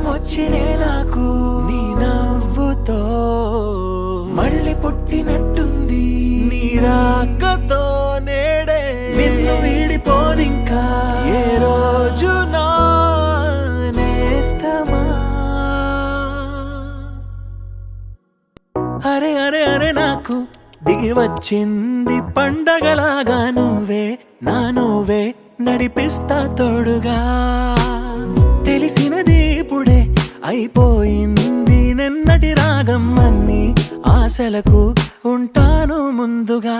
వచ్చినే నాకు నీ నవ్వుతో మళ్ళీ పుట్టినట్టుంది నీ రాకతో నేడే నిన్ను వీడిపోనింకా ఏ రోజు నా నేస్తమా అరే అరే అరే నాకు దిగి వచ్చింది పండగలాగా నువ్వే నడిపిస్తా తోడుగా తెలిసినది ఇప్పుడే అయిపోయింది నిన్నటి రాగం అన్ని ఆశలకు ఉంటాను ముందుగా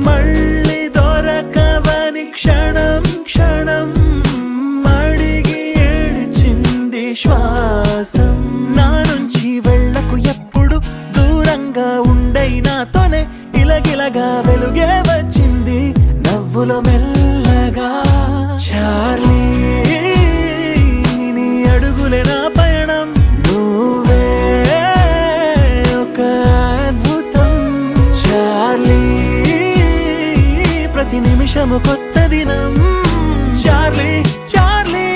మళ్ళీ దొరకవని క్షణం క్షణం అడిగి ఏడ్చింది శ్వాసం నా నుంచి వెళ్ళకు ఎప్పుడు దూరంగా ఉండై నాతోనే ఇలగిలగా వెలుగే వచ్చింది నవ్వులో మెల్లగా చార్లీ నీ అడుగులే నా పయనం నువ్వే ఒక అద్భుతం చార్లీ ప్రతి నిమిషము కొత్త దినం చార్లీ చార్లీ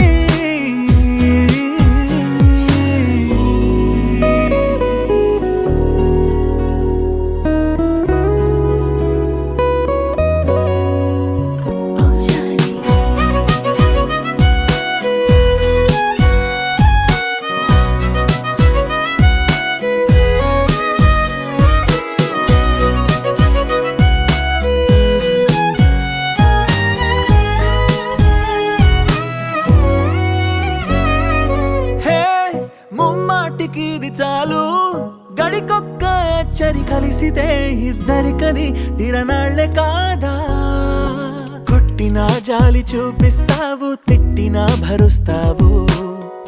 ముమ్మాటికి ఇది చాలు గడికొక్క అచ్చరి కలిసితే ఇద్దరికది తిరనాళ్లే కాదా కొట్టినా జాలి చూపిస్తావు తిట్టినా భరుస్తావు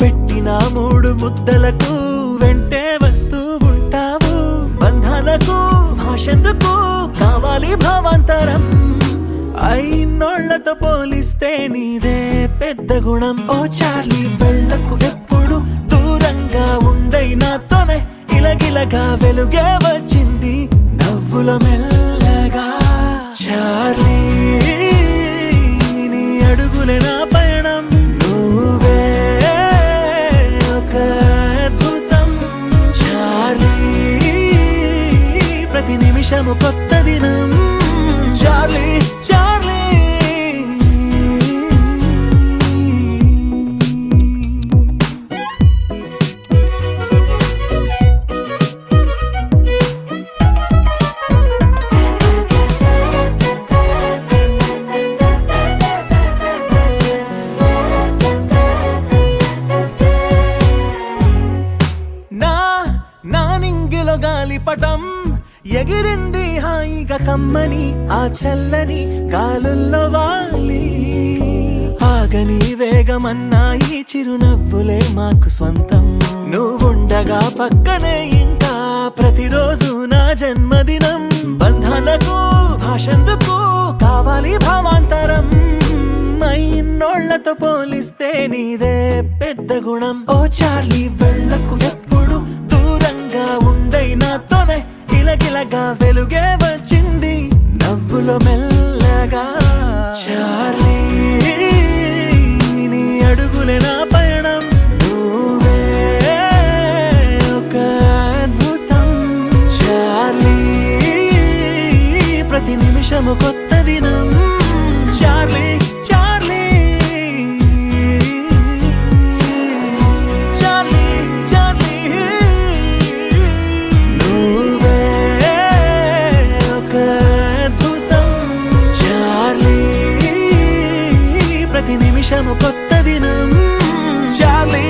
పెట్టినా మూడు ముద్దలకు వెంటే వస్తూ ఉంటావు బంధాలకు భాషెందుకు కావాలి భావాంతరం అయినోళ్లతో పోలిస్తే నీదే పెద్ద గుణం ఓ చార్లీ వెళ్ళకు ఎప్పుడు దూరంగా ఉండై నాతోనే ఇలగిలగా వెలుగే వచ్చింది నవ్వుల మెల్లగా చార్లీ నీ అడుగులే నా పయనం నువ్వే ఒక అద్భుతం చార్లీ ప్రతి నిమిషము కొత్త దినం చార్లీ చార్లీ నా నింగిలో గాలిపటం ఎగిరింది హాయిగా కమ్మని ఆ చల్లని గాలుల్లో వాలి ఆగని వేగమన్నా ఈ చిరునవ్వులే మాకు స్వంతం నువ్వుండగా పక్కనే ఇంకా ప్రతిరోజు నా జన్మదినం బంధాలకు భాషెందుకు కావాలి భావాంతరం అయినోళ్లతో పోలిస్తే నీదే పెద్ద గుణం ఓ చార్లీ వెళ్ళకు ఎప్పుడు దూరంగా ఉండై నాతోనే గిలగిలగా వెలుగే వచ్చింది నవ్వులో మెల్లగా చార్లీ నీ అడుగులే నా పయనం నువ్వే ఒక అద్భుతం చార్లీ ప్రతి నిమిషము కొత్త దినం చార్లీ చార్లీ చార్లీ చార్లీ ప్రతి నిమిషము కొత్త దినం చార్లీ